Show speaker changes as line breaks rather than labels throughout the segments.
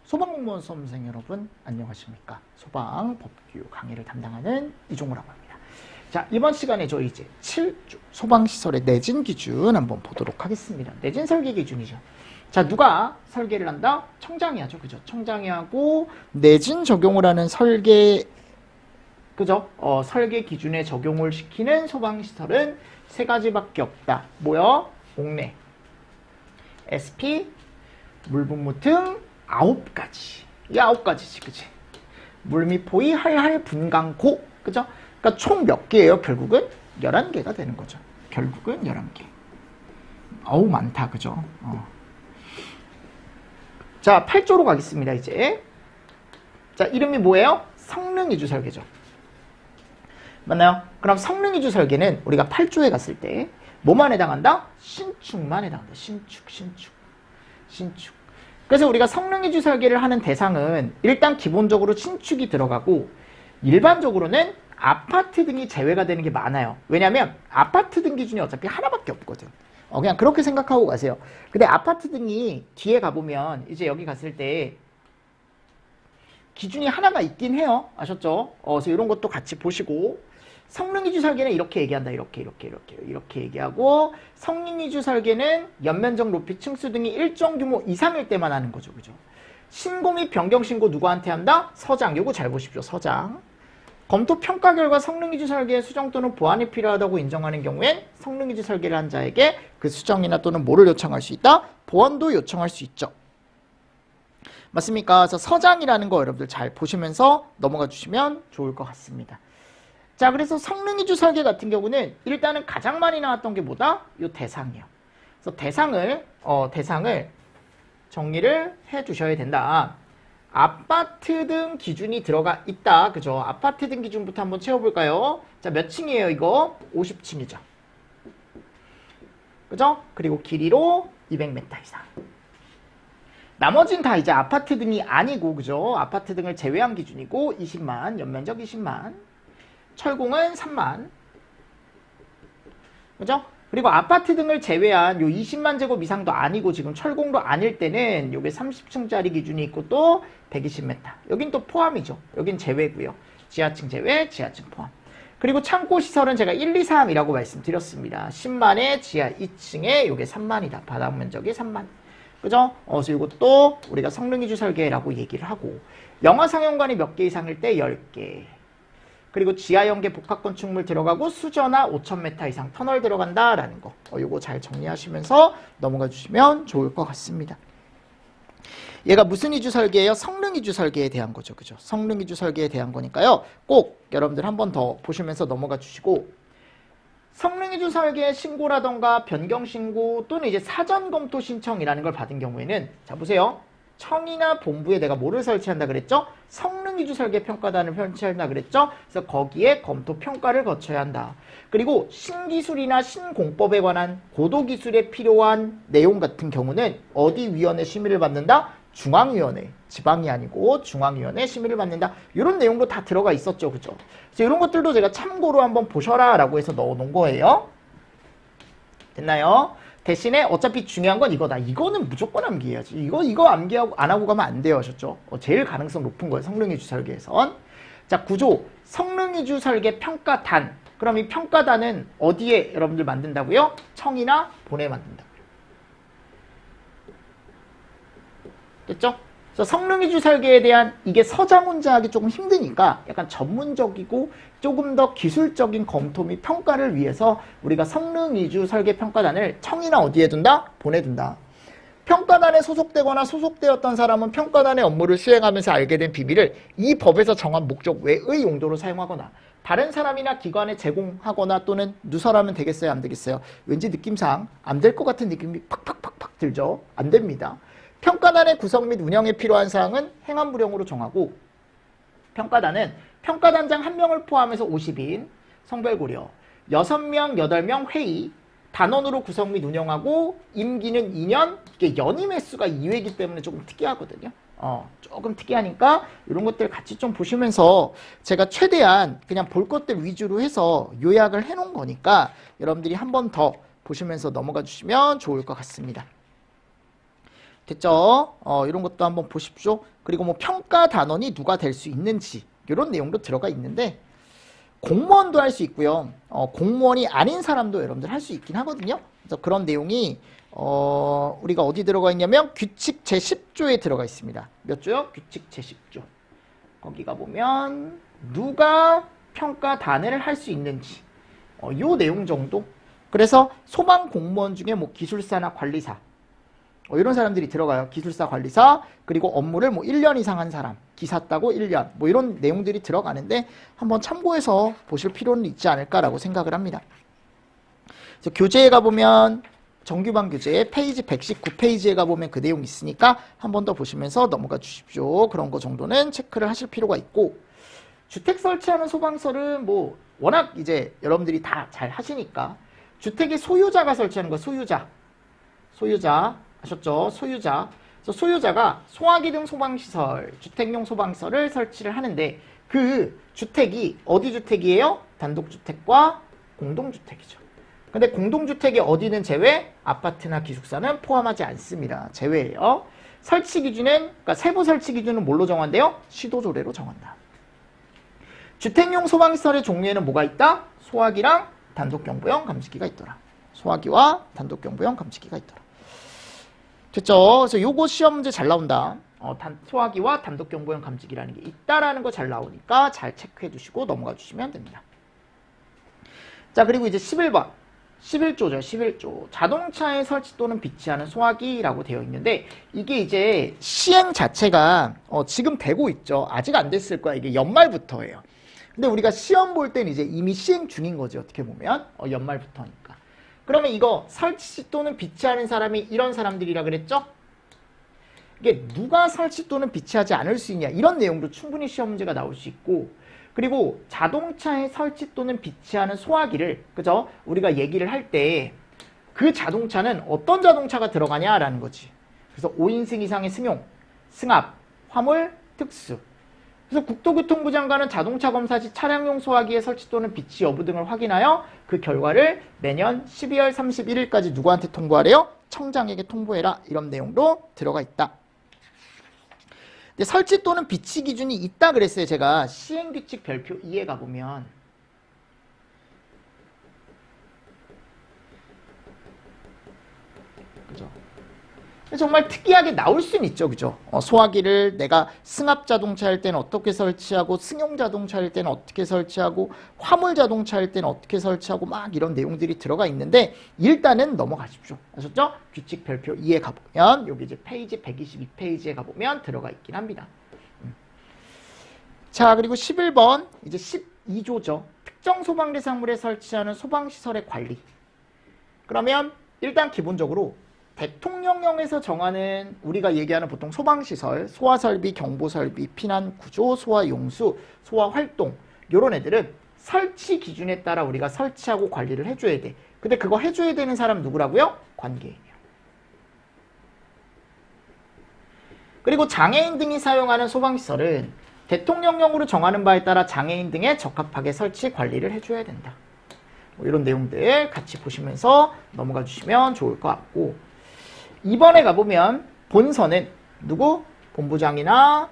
소방공무원 수험생 여러분 안녕하십니까? 소방법규 강의를 담당하는 이종우라고 합니다. 자, 이번 시간에 저희 이제 7주 소방시설의 내진 기준 한번 보도록 하겠습니다. 내진 설계 기준이죠. 자, 누가 설계를 한다? 청장이 하죠. 그죠? 청장이 하고 내진 적용을 하는 설계, 그죠? 설계 기준에 적용을 시키는 소방시설은 세 가지밖에 없다. 뭐요? 옥내, SP, 물분무 등 9가지. 이 9가지지, 그치? 물 및 포의, 할할, 분광고, 그죠? 그러니까 총 몇 개예요? 결국은 11개가 되는 거죠. 결국은 11개. 어우, 많다, 그죠? 자, 8조로 가겠습니다, 이제. 자, 이름이 뭐예요? 성능이주 설계죠. 맞나요? 그럼 성능이주 설계는 우리가 8조에 갔을 때 뭐만 해당한다? 신축만 해당한다. 신축. 그래서 우리가 성능이주 설계를 하는 대상은 일단 기본적으로 신축이 들어가고 일반적으로는 아파트 등이 제외가 되는 게 많아요. 왜냐하면 아파트 등 기준이 어차피 하나밖에 없거든. 그냥 그렇게 생각하고 가세요. 근데 아파트 등이 뒤에 가보면 이제 여기 갔을 때 기준이 하나가 있긴 해요. 아셨죠? 그래서 이런 것도 같이 보시고 성능이주 설계는 이렇게 얘기한다. 이렇게 얘기하고 성능이주 설계는 연면적, 높이, 층수 등이 일정 규모 이상일 때만 하는 거죠. 그죠? 신고 및 변경 신고 누구한테 한다? 서장. 요거 잘 보십시오. 서장. 검토 평가 결과 성능이주 설계의 수정 또는 보완이 필요하다고 인정하는 경우엔 성능이주 설계를 한 자에게 그 수정이나 또는 뭐를 요청할 수 있다? 보완도 요청할 수 있죠. 맞습니까? 그래서 서장이라는 거 여러분들 잘 보시면서 넘어가 주시면 좋을 것 같습니다. 자, 그래서 성능이주 설계 같은 경우는 일단은 가장 많이 나왔던 게 뭐다? 요 대상이요. 그래서 대상을 정리를 해 주셔야 된다. 아파트 등 기준이 들어가 있다. 그죠? 아파트 등 기준부터 한번 채워볼까요? 자, 몇 층이에요, 이거? 50층이죠. 그죠? 그리고 길이로 200m 이상. 나머지는 다 이제 아파트 등이 아니고, 그죠? 아파트 등을 제외한 기준이고, 20만, 연면적 20만. 철공은 3만. 그죠? 그리고 아파트 등을 제외한 요 20만 제곱 이상도 아니고 지금 철공도 아닐 때는 요게 30층짜리 기준이 있고 또 120m. 여긴 또 포함이죠. 여긴 제외고요. 지하층 제외, 지하층 포함. 그리고 창고 시설은 제가 1, 2, 3이라고 말씀드렸습니다. 10만에 지하 2층에 요게 3만이다. 바닥 면적이 3만. 그죠? 그래서 이것도 우리가 성능이주 설계라고 얘기를 하고 영하 상현관이 몇 개 이상일 때 10개. 그리고 지하 연계 복합 건축물 들어가고 수전화 5,000m 이상 터널 들어간다라는 거. 요거 잘 정리하시면서 넘어가 주시면 좋을 것 같습니다. 얘가 무슨 이주 설계예요? 성능 이주 설계에 대한 거죠. 그죠? 성능 이주 설계에 대한 거니까요. 꼭 여러분들 한 번 더 보시면서 넘어가 주시고 성능 이주 설계 신고라던가 변경 신고 또는 이제 사전 검토 신청이라는 걸 받은 경우에는 자 보세요. 청이나 본부에 내가 뭐를 설치한다 그랬죠? 성능이주 설계 평가단을 설치한다 그랬죠? 그래서 거기에 검토 평가를 거쳐야 한다. 그리고 신기술이나 신공법에 관한 고도기술에 필요한 내용 같은 경우는 어디 위원회 심의를 받는다? 중앙위원회. 지방이 아니고 중앙위원회 심의를 받는다. 이런 내용도 다 들어가 있었죠. 그죠? 그래서 이런 것들도 제가 참고로 한번 보셔라 라고 해서 넣어놓은 거예요. 됐나요? 대신에 어차피 중요한 건 이거다. 이거는 무조건 암기해야지. 이거 암기하고 안 하고 가면 안 돼요. 하셨죠? 제일 가능성 높은 거예요. 성능이주 설계에선. 자, 구조. 성능이주 설계 평가단. 그럼 이 평가단은 어디에 여러분들 만든다고요? 청이나 본에 만든다고요. 됐죠? 그래서 성능이주 설계에 대한 이게 서장 혼자 하기 조금 힘드니까 약간 전문적이고 조금 더 기술적인 검토 및 평가를 위해서 우리가 성능이주 설계 평가단을 청이나 어디에 둔다? 본에 둔다. 평가단에 소속되거나 소속되었던 사람은 평가단의 업무를 수행하면서 알게 된 비밀을 이 법에서 정한 목적 외의 용도로 사용하거나 다른 사람이나 기관에 제공하거나 또는 누설하면 되겠어요? 안 되겠어요? 왠지 느낌상 안 될 것 같은 느낌이 팍팍팍팍 들죠? 안 됩니다. 평가단의 구성 및 운영에 필요한 사항은 행안부령으로 정하고 평가단은 평가단장 1명을 포함해서 50인 성별 고려 6명, 8명 회의 단원으로 구성 및 운영하고 임기는 2년 이게 연임 횟수가 2회이기 때문에 조금 특이하거든요. 조금 특이하니까 이런 것들 같이 좀 보시면서 제가 최대한 그냥 볼 것들 위주로 해서 요약을 해놓은 거니까 여러분들이 한 번 더 보시면서 넘어가 주시면 좋을 것 같습니다. 됐죠? 이런 것도 한번 보십시오. 그리고 뭐 평가 단원이 누가 될 수 있는지 이런 내용도 들어가 있는데 공무원도 할 수 있고요. 공무원이 아닌 사람도 여러분들 할 수 있긴 하거든요. 그래서 그런 내용이 우리가 어디 들어가 있냐면 규칙 제10조에 들어가 있습니다. 몇 조요? 규칙 제10조. 거기가 보면 누가 평가 단회를 할 수 있는지 요 내용 정도. 그래서 소방 공무원 중에 뭐 기술사나 관리사 이런 사람들이 들어가요. 기술사, 관리사, 그리고 업무를 뭐 1년 이상 한 사람, 기사 따고 1년, 뭐 이런 내용들이 들어가는데 한번 참고해서 보실 필요는 있지 않을까라고 생각을 합니다. 그래서 교재에 가보면 정규반 교재 페이지 119페이지에 가보면 그 내용이 있으니까 한 번 더 보시면서 넘어가 주십시오. 그런 거 정도는 체크를 하실 필요가 있고, 주택 설치하는 소방서는 뭐 워낙 이제 여러분들이 다 잘 하시니까 주택의 소유자가 설치하는 거, 소유자 아셨죠? 소유자. 그래서 소유자가 소화기 등 소방시설, 주택용 소방시설을 설치를 하는데 그 주택이 어디 주택이에요? 단독주택과 공동주택이죠. 근데 공동주택이 어디는 제외, 아파트나 기숙사는 포함하지 않습니다. 제외예요. 설치 기준은, 그러니까 세부 설치 기준은 뭘로 정한대요? 시도조례로 정한다. 주택용 소방시설의 종류에는 뭐가 있다? 소화기랑 단독경보용 감지기가 있더라. 소화기와 단독경보용 감지기가 있더라. 됐죠? 그래서 요거 시험 문제 잘 나온다. 소화기와 단독경보용 감지기라는 게 있다라는 거 잘 나오니까 잘 체크해 두시고 넘어가 주시면 됩니다. 자, 그리고 이제 11번. 11조죠. 11조. 자동차에 설치 또는 비치하는 소화기라고 되어 있는데 이게 이제 시행 자체가 지금 되고 있죠. 아직 안 됐을 거야. 이게 연말부터예요. 근데 우리가 시험 볼 때는 이제 이미 시행 중인 거지. 어떻게 보면. 연말부터니까. 그러면 이거 설치 또는 비치하는 사람이 이런 사람들이라 그랬죠? 이게 누가 설치 또는 비치하지 않을 수 있냐 이런 내용도 충분히 시험 문제가 나올 수 있고, 그리고 자동차에 설치 또는 비치하는 소화기를 그죠? 우리가 얘기를 할 때 그 자동차는 어떤 자동차가 들어가냐라는 거지. 그래서 5인승 이상의 승용, 승합, 화물, 특수. 그래서 국토교통부 장관은 자동차 검사 시 차량용 소화기의 설치 또는 비치 여부 등을 확인하여 그 결과를 내년 12월 31일까지 누구한테 통보하래요? 청장에게 통보해라. 이런 내용도 들어가 있다. 근데 설치 또는 비치 기준이 있다 그랬어요. 제가 시행규칙 별표 2에 가보면 그죠? 정말 특이하게 나올 수는 있죠. 그죠? 소화기를 내가 승합 자동차 할 때는 어떻게 설치하고 승용 자동차 할 때는 어떻게 설치하고 화물 자동차 할 때는 어떻게 설치하고 막 이런 내용들이 들어가 있는데 일단은 넘어가십시오. 아셨죠? 규칙 별표 2에 가보면 여기 이제 페이지 122페이지에 가보면 들어가 있긴 합니다. 자, 그리고 11번 이제 12조죠. 특정 소방 대상물에 설치하는 소방시설의 관리. 그러면 일단 기본적으로 대통령령에서 정하는 우리가 얘기하는 보통 소방시설, 소화설비, 경보설비, 피난구조, 소화용수, 소화활동 이런 애들은 설치 기준에 따라 우리가 설치하고 관리를 해줘야 돼. 근데 그거 해줘야 되는 사람 누구라고요? 관계인이요. 그리고 장애인 등이 사용하는 소방시설은 대통령령으로 정하는 바에 따라 장애인 등에 적합하게 설치 관리를 해줘야 된다. 뭐 이런 내용들 같이 보시면서 넘어가 주시면 좋을 것 같고, 2번에 가보면 본서는 누구? 본부장이나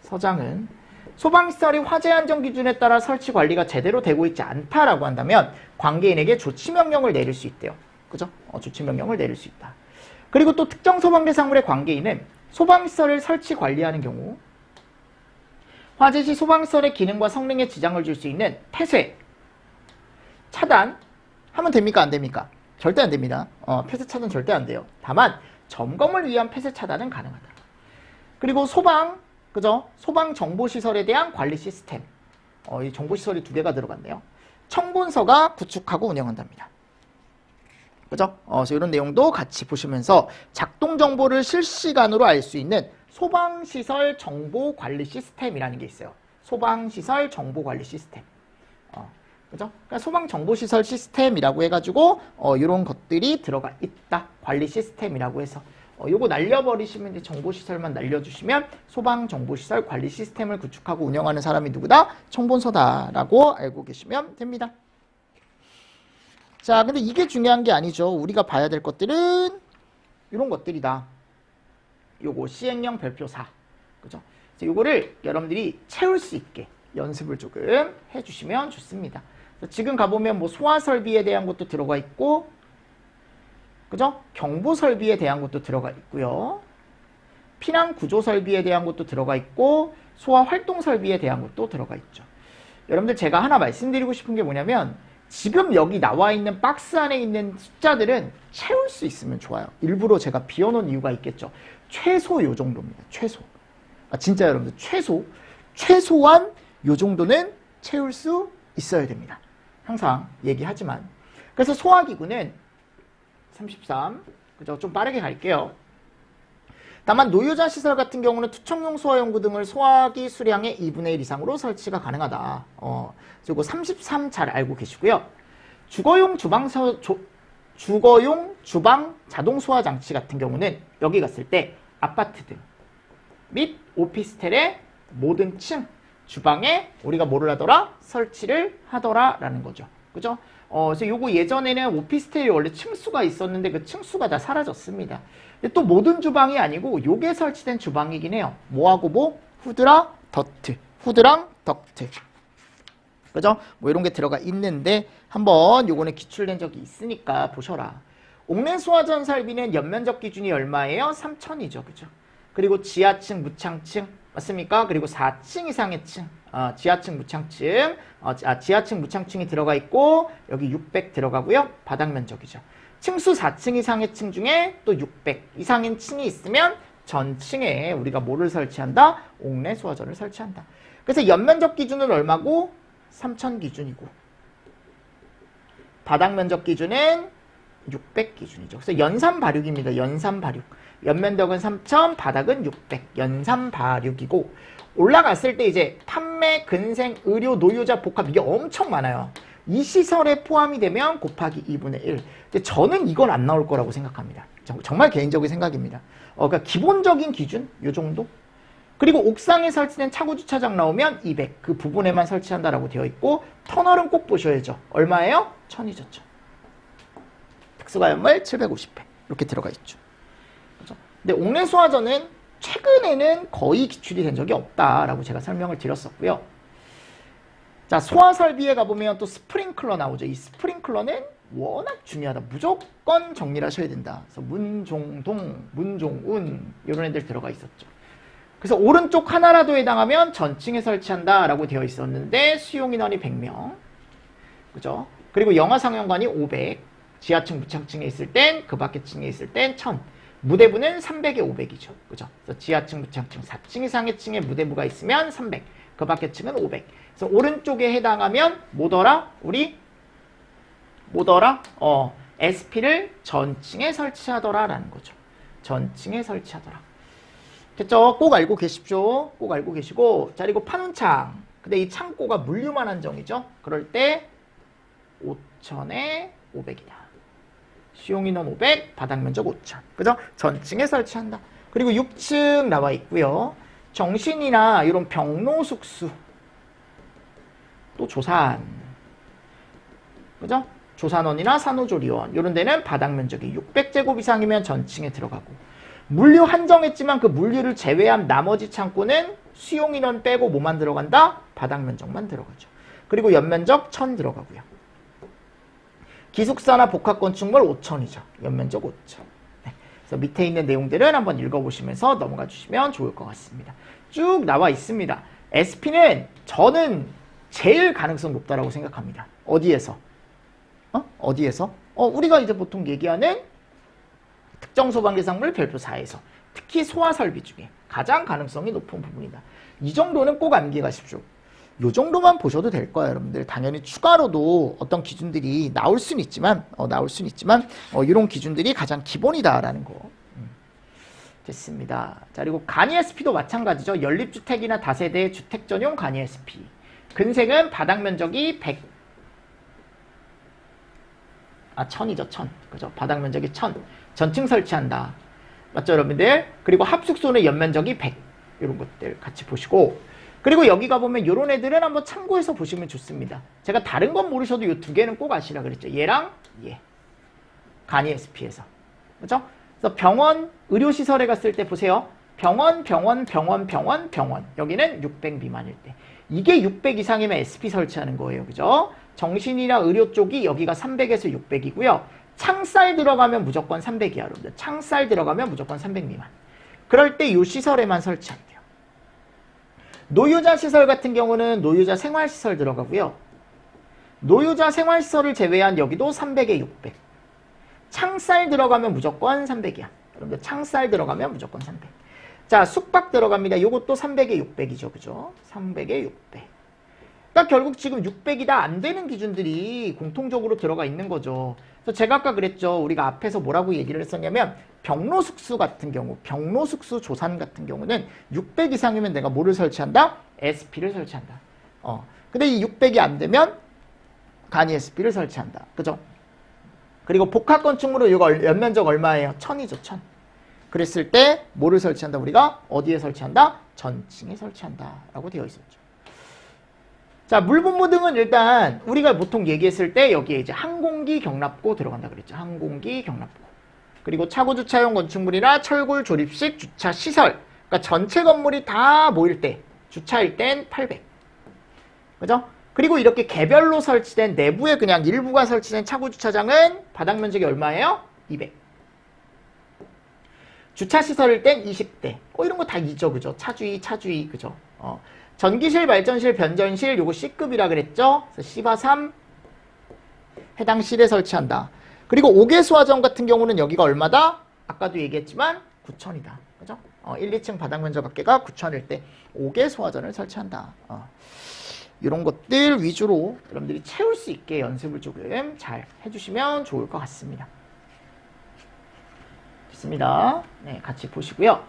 서장은 소방시설이 화재 안전 기준에 따라 설치 관리가 제대로 되고 있지 않다라고 한다면 관계인에게 조치명령을 내릴 수 있대요. 그죠? 조치명령을 내릴 수 있다. 그리고 또 특정 소방 대상물의 관계인은 소방시설을 설치 관리하는 경우 화재 시 소방시설의 기능과 성능에 지장을 줄 수 있는 폐쇄, 차단 하면 됩니까? 안 됩니까? 절대 안 됩니다. 폐쇄 차단 절대 안 돼요. 다만 점검을 위한 폐쇄 차단은 가능하다. 그리고 소방, 그죠? 소방 정보시설에 대한 관리 시스템. 이 정보시설이 2개가 들어갔네요. 청본서가 구축하고 운영한답니다. 그죠? 그래서 이런 내용도 같이 보시면서 작동 정보를 실시간으로 알 수 있는 소방시설 정보 관리 시스템이라는 게 있어요. 소방시설 정보 관리 시스템. 그죠? 그러니까 소방정보시설 시스템이라고 해가지고 이런 것들이 들어가 있다. 관리 시스템이라고 해서 요거 날려버리시면 이제 정보시설만 날려주시면 소방정보시설 관리 시스템을 구축하고 운영하는 사람이 누구다? 청본서다라고 알고 계시면 됩니다. 자, 근데 이게 중요한 게 아니죠. 우리가 봐야 될 것들은 이런 것들이다. 요거 시행령 별표 4. 그죠? 요거를 여러분들이 채울 수 있게 연습을 조금 해주시면 좋습니다. 지금 가보면 뭐 소화 설비에 대한 것도 들어가 있고, 그죠? 경보 설비에 대한 것도 들어가 있고요. 피난 구조 설비에 대한 것도 들어가 있고, 소화 활동 설비에 대한 것도 들어가 있죠. 여러분들 제가 하나 말씀드리고 싶은 게 뭐냐면, 지금 여기 나와 있는 박스 안에 있는 숫자들은 채울 수 있으면 좋아요. 일부러 제가 비워놓은 이유가 있겠죠. 최소 요 정도입니다. 최소. 진짜 여러분들 최소한 요 정도는 채울 수 있어야 됩니다. 항상 얘기하지만. 그래서 소화기구는 33. 그죠? 좀 빠르게 갈게요. 다만 노유자 시설 같은 경우는 투척용 소화용구 등을 소화기 수량의 2분의 1 이상으로 설치가 가능하다. 그리고 33 잘 알고 계시고요. 주거용 주방 자동 소화 장치 같은 경우는 여기 갔을 때 아파트 등 및 오피스텔의 모든 층 주방에 우리가 뭐를 하더라? 설치를 하더라라는 거죠. 그죠? 그래서 요거 예전에는 오피스텔이 원래 층수가 있었는데 그 층수가 다 사라졌습니다. 근데 또 모든 주방이 아니고 요게 설치된 주방이긴 해요. 뭐하고 뭐? 후드랑 덕트. 후드랑 덕트. 그죠? 뭐 이런 게 들어가 있는데 한번 요거는 기출된 적이 있으니까 보셔라. 옥내 소화전 설비는 연면적 기준이 얼마예요? 3,000이죠. 그죠? 그리고 지하층, 무창층 맞습니까? 그리고 4층 이상의 층. 지하층, 무창층. 지하층, 무창층이 들어가 있고 여기 600 들어가고요. 바닥 면적이죠. 층수 4층 이상의 층 중에 또 600 이상인 층이 있으면 전 층에 우리가 뭐를 설치한다? 옥내 소화전을 설치한다. 그래서 연면적 기준은 얼마고? 3,000 기준이고 바닥 면적 기준은 600 기준이죠. 그래서 연산 발육입니다. 연산 발육. 연면적은 3,000, 바닥은 600. 연산 발육이고 올라갔을 때 이제 판매, 근생, 의료, 노유자, 복합 이게 엄청 많아요. 이 시설에 포함이 되면 곱하기 2분의 1. 근데 저는 이건 안 나올 거라고 생각합니다. 정말 개인적인 생각입니다. 그러니까 기본적인 기준 요 정도. 그리고 옥상에 설치된 차고 주차장 나오면 200. 그 부분에만 설치한다라고 되어 있고 터널은 꼭 보셔야죠. 얼마예요? 1,000이죠. 특수가연물 750회. 이렇게 들어가 있죠. 그렇죠? 근데 옥내 소화전은 최근에는 거의 기출이 된 적이 없다라고 제가 설명을 드렸었고요. 자, 소화 설비에 가보면 또 스프링클러 나오죠. 이 스프링클러는 워낙 중요하다. 무조건 정리를 하셔야 된다. 그래서 문종동, 문종운 이런 애들 들어가 있었죠. 그래서 오른쪽 하나라도 해당하면 전층에 설치한다라고 되어 있었는데 수용 인원이 100명. 그죠? 그리고 영화 상영관이 500. 지하층, 무창층에 있을 땐, 그 밖에 층에 있을 땐 1000. 무대부는 300에 500이죠. 그죠? 그래서 지하층, 무창층 4층 이상의 층에 무대부가 있으면 300. 그 밖에 층은 500. 그래서 오른쪽에 해당하면 뭐더라? SP를 전층에 설치하더라라는 거죠. 전층에 설치하더라. 됐죠? 꼭 알고 계십시오. 꼭 알고 계시고. 자, 그리고 판운창. 근데 이 창고가 물류만 한정이죠. 그럴 때 5,000에 500이다. 수용인원 500, 바닥면적 5,000. 그죠? 전층에 설치한다. 그리고 6층 나와 있고요. 정신이나 이런 병로숙수. 또 조산. 그죠? 조산원이나 산후조리원. 이런 데는 바닥면적이 600제곱 이상이면 전층에 들어가고. 물류 한정했지만 그 물류를 제외한 나머지 창고는 수용인원 빼고 뭐만 들어간다? 바닥면적만 들어가죠. 그리고 연면적 1,000 들어가고요. 기숙사나 복합건축물 5,000이죠. 연면적 5,000. 네. 그래서 밑에 있는 내용들은 한번 읽어보시면서 넘어가 주시면 좋을 것 같습니다. 쭉 나와 있습니다. SP는 저는 제일 가능성 높다라고 생각합니다. 어디에서? 어디에서? 우리가 이제 보통 얘기하는 특정 소방대상물 별표 4에서 특히 소화설비 중에 가장 가능성이 높은 부분이다. 이 정도는 꼭 암기해 가십시오. 요 정도만 보셔도 될 거예요, 여러분들. 당연히 추가로도 어떤 기준들이 나올 수는 있지만, 이런 기준들이 가장 기본이다라는 거. 됐습니다. 자, 그리고 간이 SP도 마찬가지죠. 연립주택이나 다세대 주택 전용 간이 SP. 근생은 바닥 면적이 1000이죠, 1000. 그죠? 바닥 면적이 1000. 전층 설치한다. 맞죠, 여러분들? 그리고 합숙소는 연면적이 100. 이런 것들 같이 보시고. 그리고 여기 가보면 이런 애들은 한번 참고해서 보시면 좋습니다. 제가 다른 건 모르셔도 이 두 개는 꼭 아시라 그랬죠. 얘랑 얘. 간이 SP에서. 그죠? 그래서 병원, 의료시설에 갔을 때 보세요. 병원. 여기는 600 미만일 때. 이게 600 이상이면 SP 설치하는 거예요. 그죠? 정신이나 의료 쪽이 여기가 300에서 600이고요. 창살 들어가면 무조건 300이야, 여러분들. 창살 들어가면 무조건 300 미만. 그럴 때 이 시설에만 설치한대요. 노유자 시설 같은 경우는 노유자 생활시설 들어가고요. 노유자 생활시설을 제외한 여기도 300에 600. 창살 들어가면 무조건 300이야. 여러분들 창살 들어가면 무조건 300. 자, 숙박 들어갑니다. 이것도 300에 600이죠. 그죠? 300에 600. 그러니까 결국 지금 600이 다 안 되는 기준들이 공통적으로 들어가 있는 거죠. 그래서 제가 아까 그랬죠. 우리가 앞에서 뭐라고 얘기를 했었냐면 병로숙수 같은 경우, 병로숙수 조산 같은 경우는 600 이상이면 내가 뭐를 설치한다? SP를 설치한다. 근데 이 600이 안 되면 간이 SP를 설치한다. 그죠? 그리고 복합건축물은 이거 연면적 얼마예요? 1000이죠. 1000. 그랬을 때 뭐를 설치한다? 우리가 어디에 설치한다? 전층에 설치한다 라고 되어 있었죠. 자, 물분무 등은 일단 우리가 보통 얘기했을 때 여기에 이제 항공기 경납고 들어간다 그랬죠. 항공기 경납고. 그리고 차고 주차용 건축물이나 철골 조립식 주차 시설. 그러니까 전체 건물이 다 모일 때 주차일 땐 800. 그죠? 그리고 이렇게 개별로 설치된 내부에 그냥 일부가 설치된 차고 주차장은 바닥 면적이 얼마예요? 200. 주차 시설일 땐 20대. 이런 거 다 있죠. 그죠? 차주의. 그죠? 전기실, 발전실, 변전실 요거 C급이라 그랬죠? 그래서 C바 3 해당 실에 설치한다. 그리고 5개 수화정 같은 경우는 여기가 얼마다? 아까도 얘기했지만 9,000이다. 그죠? 1, 2층 바닥 면적 합계가 9,000일 때 5개 수화전을 설치한다. 이런 것들 위주로 여러분들이 채울 수 있게 연습을 조금 잘 해주시면 좋을 것 같습니다. 됐습니다. 네, 같이 보시고요.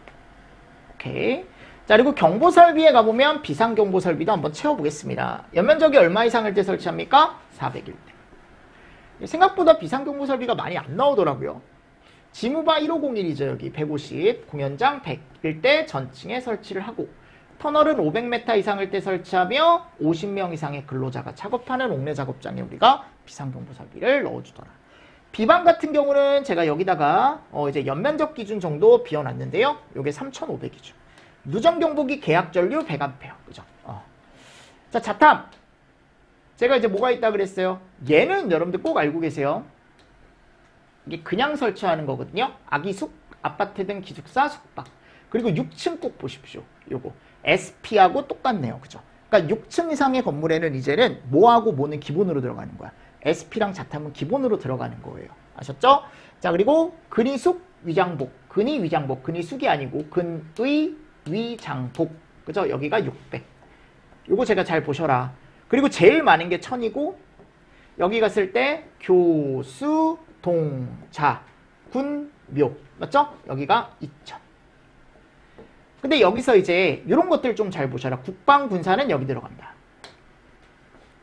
오케이. 자, 그리고 경보설비에 가보면 비상경보설비도 한번 채워보겠습니다. 연면적이 얼마 이상일 때 설치합니까? 400일 때. 생각보다 비상경보설비가 많이 안 나오더라고요. 지무바 1501이죠. 여기 150, 공연장 100일 때 전층에 설치를 하고, 터널은 500m 이상일 때 설치하며 50명 이상의 근로자가 작업하는 옥내 작업장에 우리가 비상경보설비를 넣어주더라. 비방 같은 경우는 제가 여기다가 이제 연면적 기준 정도 비워놨는데요. 요게 3,500이죠. 누정경보기 계약전류 100A. 그죠? 자, 자탐. 제가 이제 뭐가 있다 그랬어요? 얘는 여러분들 꼭 알고 계세요. 이게 그냥 설치하는 거거든요. 아기숙, 아파트 등 기숙사, 숙박. 그리고 6층 꼭 보십시오. 요거. SP하고 똑같네요. 그죠? 그러니까 6층 이상의 건물에는 이제는 뭐하고 뭐는 기본으로 들어가는 거야. SP랑 자탐은 기본으로 들어가는 거예요. 아셨죠? 자, 그리고 근위숙, 위장복. 근위위장복. 근위숙이 아니고 근의, 위장복. 그죠? 여기가 600. 요거 제가 잘 보셔라. 그리고 제일 많은 게 1000이고 여기 갔을 때 교수, 동자, 군, 묘. 맞죠? 여기가 2000. 근데 여기서 이제 이런 것들 좀 잘 보셔라. 국방군사는 여기 들어간다.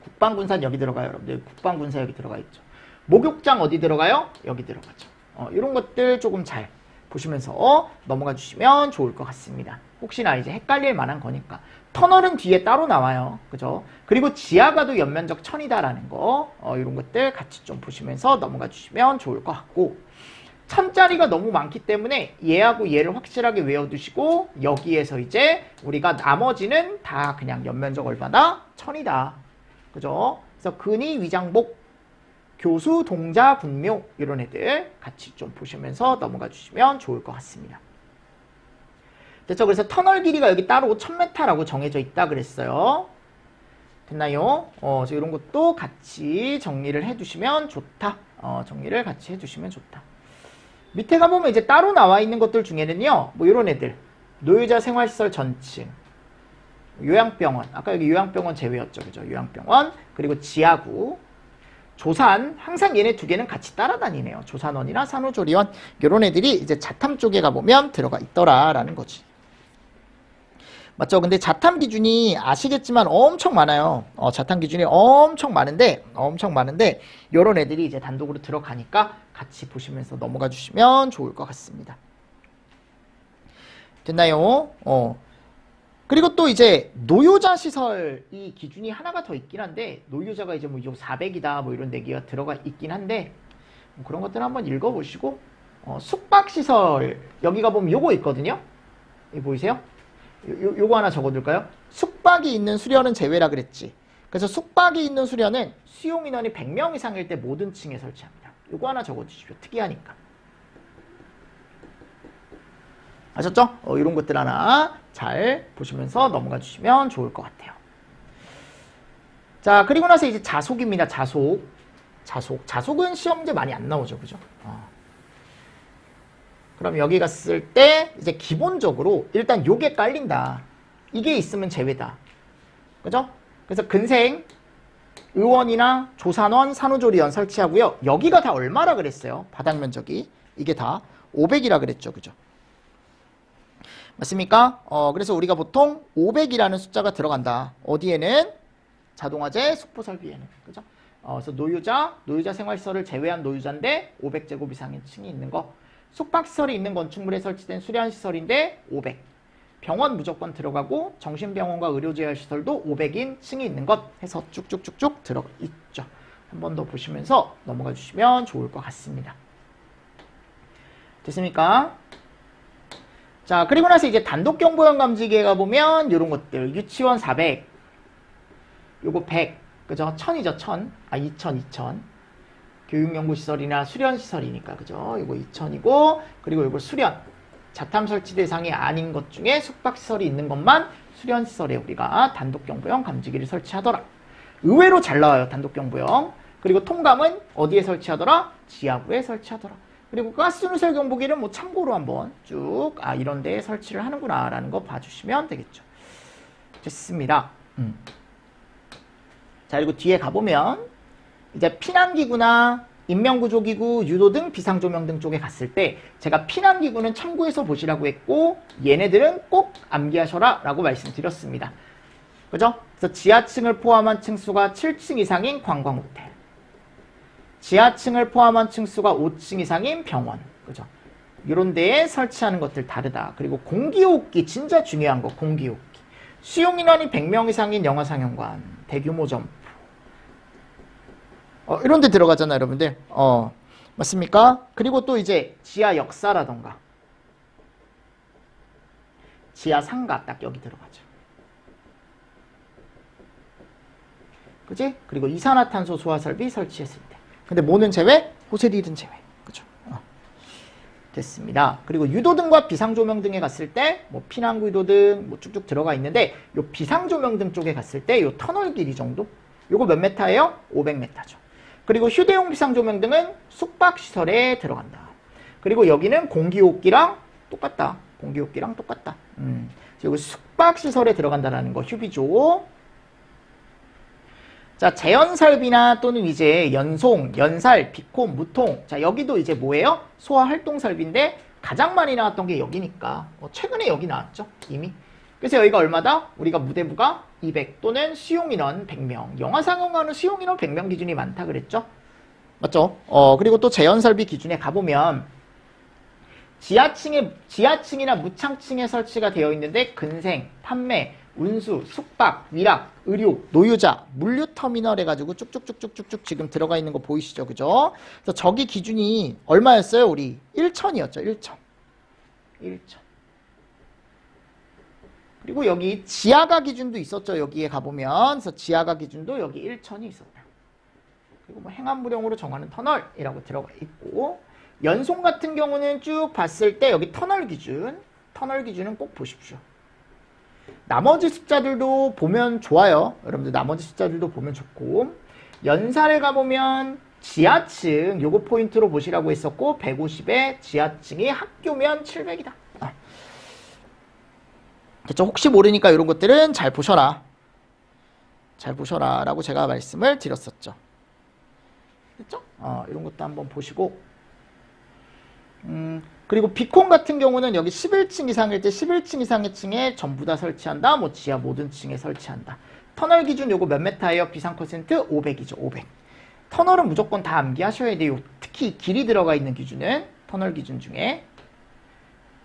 국방군사는 여기 들어가요. 여러분들 국방군사 여기 들어가 있죠. 목욕장 어디 들어가요? 여기 들어가죠. 이런 것들 조금 잘 보시면서 넘어가 주시면 좋을 것 같습니다. 혹시나 이제 헷갈릴 만한 거니까. 터널은 뒤에 따로 나와요. 그죠? 그리고 지하가도 연면적 1000이다라는 거. 이런 것들 같이 좀 보시면서 넘어가 주시면 좋을 것 같고. 1000짜리가 너무 많기 때문에 얘하고 얘를 확실하게 외워두시고 여기에서 이제 우리가 나머지는 다 그냥 연면적 얼마다? 1000이다. 그죠? 그래서 근위, 위장복, 교수, 동자, 군묘 이런 애들 같이 좀 보시면서 넘어가 주시면 좋을 것 같습니다. 됐죠? 그래서 터널 길이가 여기 따로 1000m라고 정해져 있다 그랬어요. 됐나요? 이런 것도 같이 정리를 해두시면 좋다. 정리를 같이 해주시면 좋다. 밑에 가보면 이제 따로 나와 있는 것들 중에는요, 뭐 이런 애들. 노유자 생활시설 전층. 요양병원. 아까 여기 요양병원 제외였죠. 그죠? 요양병원. 그리고 지하구. 조산. 항상 얘네 두 개는 같이 따라다니네요. 조산원이나 산후조리원. 이런 애들이 이제 자탐 쪽에 가보면 들어가 있더라라는 거지. 맞죠? 근데 자탐 기준이 아시겠지만 엄청 많아요. 자탐 기준이 엄청 많은데 이런 애들이 이제 단독으로 들어가니까 같이 보시면서 넘어가 주시면 좋을 것 같습니다. 됐나요? 그리고 또 이제 노유자 시설 이 기준이 하나가 더 있긴 한데 노유자가 이제 뭐 400이다 뭐 이런 얘기가 들어가 있긴 한데 뭐 그런 것들 한번 읽어보시고 숙박시설 여기가 보면 요거 있거든요. 이 보이세요? 요거 하나 적어둘까요? 숙박이 있는 수련은 제외라 그랬지. 그래서 숙박이 있는 수련은 수용 인원이 100명 이상일 때 모든 층에 설치합니다. 요거 하나 적어주십시오. 특이하니까. 아셨죠? 이런 것들 하나 잘 보시면서 넘어가 주시면 좋을 것 같아요. 자, 그리고 나서 이제 자속입니다. 자속은 시험 문제 많이 안 나오죠. 그죠? 그럼 여기 갔을 때 이제 기본적으로 일단 요게 깔린다. 이게 있으면 제외다. 그죠? 그래서 근생, 의원이나 조산원, 산후조리원 설치하고요. 여기가 다 얼마라 그랬어요? 바닥 면적이. 이게 다 500이라 그랬죠. 그죠? 맞습니까? 그래서 우리가 보통 500이라는 숫자가 들어간다. 어디에는? 자동화재, 숙부 설비에는. 그죠? 그래서 노유자 생활시설을 제외한 노유자인데 500제곱 이상의 층이 있는 거. 숙박시설이 있는 건축물에 설치된 수련시설인데 500. 병원 무조건 들어가고 정신병원과 의료재활시설도 500인 층이 있는 것 해서 쭉쭉쭉쭉 들어가 있죠. 한 번 더 보시면서 넘어가 주시면 좋을 것 같습니다. 됐습니까? 자, 그리고 나서 이제 단독경보형 감지기에 가보면 이런 것들 유치원 400 요거 100 그죠? 1000이죠. 1000 2000 교육연구시설이나 수련시설이니까 그죠? 이거 2000이고 그리고 이거 수련 자탐 설치 대상이 아닌 것 중에 숙박시설이 있는 것만 수련시설에 우리가 단독경보형 감지기를 설치하더라. 의외로 잘 나와요. 단독경보형. 그리고 통감은 어디에 설치하더라? 지하부에 설치하더라. 그리고 가스누설 경보기는 뭐 참고로 한번 쭉 이런 데에 설치를 하는구나 라는 거 봐주시면 되겠죠. 됐습니다. 자, 그리고 뒤에 가보면 이제 피난기구나 인명구조기구, 유도 등 비상조명 등 쪽에 갔을 때 제가 피난기구는 참고해서 보시라고 했고 얘네들은 꼭 암기하셔라 라고 말씀드렸습니다. 그죠? 그래서 지하층을 포함한 층수가 7층 이상인 관광호텔, 지하층을 포함한 층수가 5층 이상인 병원, 그죠? 이런 데에 설치하는 것들 다르다. 그리고 공기호흡기 진짜 중요한 거 공기호흡기. 수용인원이 100명 이상인 영화상영관, 대규모 점포 이런 데 들어가잖아요, 여러분들. 맞습니까? 그리고 또 이제 지하 역사라던가 지하 상가 딱 여기 들어가죠. 그지? 그리고 이산화탄소 소화 설비 설치했을 때. 근데 뭐는 제외? 호세리든 제외. 그죠? 됐습니다. 그리고 유도등과 비상조명 등에 갔을 때 뭐 피난구 유도등 뭐 쭉쭉 들어가 있는데 요 비상조명 등 쪽에 갔을 때 요 터널 길이 정도? 요거 몇 메타예요? 500m죠. 그리고 휴대용 비상조명 등은 숙박시설에 들어간다. 그리고 여기는 공기호흡기랑 똑같다. 공기호흡기랑 똑같다. 그리고 숙박시설에 들어간다라는 거 휴비조. 자, 재연설비나 또는 이제 연송, 연살, 비콤, 무통. 자, 여기도 이제 뭐예요? 소아활동설비인데 가장 많이 나왔던 게 여기니까. 최근에 여기 나왔죠, 이미. 그래서 여기가 얼마다? 우리가 무대부가 200 또는 수용인원 100명. 영화상영관은 수용인원 100명 기준이 많다 그랬죠? 맞죠? 그리고 또 재연설비 기준에 가보면 지하층이나 무창층에 설치가 되어 있는데 근생, 판매, 운수, 숙박, 위락, 의료, 노유자, 물류터미널 해가지고 쭉쭉쭉쭉쭉 지금 들어가 있는 거 보이시죠? 그죠? 그래서 저기 기준이 얼마였어요? 우리 1,000이었죠. 1,000. 그리고 여기 지하가 기준도 있었죠. 여기에 가보면. 그래서 지하가 기준도 여기 1,000이 있었다. 그리고 뭐 행안부령으로 정하는 터널이라고 들어가 있고 연송 같은 경우는 쭉 봤을 때 여기 터널 기준은 꼭 보십시오. 나머지 숫자들도 보면 좋아요. 여러분들 나머지 숫자들도 보면 좋고 연살에 가보면 지하층 요거 포인트로 보시라고 했었고 150에 지하층이 학교면 700이다. 됐죠? 혹시 모르니까 이런 것들은 잘 보셔라. 잘 보셔라 라고 제가 말씀을 드렸었죠. 됐죠? 이런 것도 한번 보시고 그리고 비콘 같은 경우는 여기 11층 이상일 때 11층 이상의 층에 전부 다 설치한다. 뭐 지하 모든 층에 설치한다. 터널 기준 요거 몇 메타예요? 비상 퍼센트 500이죠. 500. 터널은 무조건 다 암기하셔야 돼요. 특히 길이 들어가 있는 기준은 터널 기준 중에.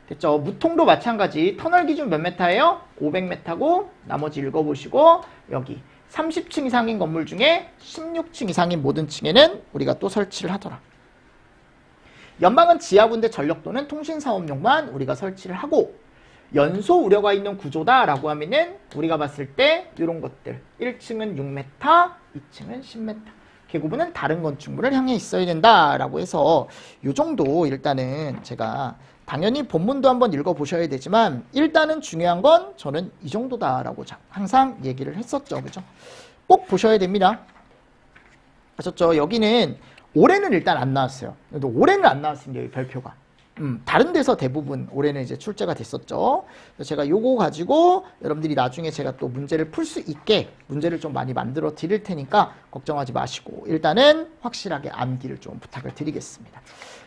됐죠? 무통도 마찬가지. 터널 기준 몇 메타예요? 500m고 나머지 읽어보시고 여기 30층 이상인 건물 중에 16층 이상인 모든 층에는 우리가 또 설치를 하더라. 연방은 지하군대 전력도는 통신사업용만 우리가 설치를 하고 연소 우려가 있는 구조다라고 하면은 우리가 봤을 때 이런 것들 1층은 6m, 2층은 10m. 계고부는 다른 건축물을 향해 있어야 된다라고 해서 이 정도 일단은 제가 당연히 본문도 한번 읽어보셔야 되지만 일단은 중요한 건 저는 이 정도다라고 항상 얘기를 했었죠. 그죠? 꼭 보셔야 됩니다. 아셨죠? 여기는 올해는 일단 안 나왔어요. 올해는 안 나왔습니다. 여기 별표가. 다른 데서 대부분 올해는 이제 출제가 됐었죠. 그래서 제가 요거 가지고 여러분들이 나중에 제가 또 문제를 풀 수 있게 문제를 좀 많이 만들어 드릴 테니까 걱정하지 마시고 일단은 확실하게 암기를 좀 부탁을 드리겠습니다.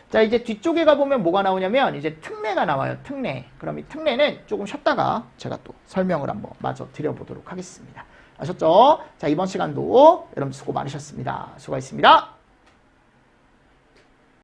자, 이제 뒤쪽에 가보면 뭐가 나오냐면 이제 특례가 나와요. 특례. 그럼 이 특례는 조금 쉬었다가 제가 또 설명을 한번 마저 드려보도록 하겠습니다. 아셨죠? 자, 이번 시간도 여러분 수고 많으셨습니다. 수고하셨습니다.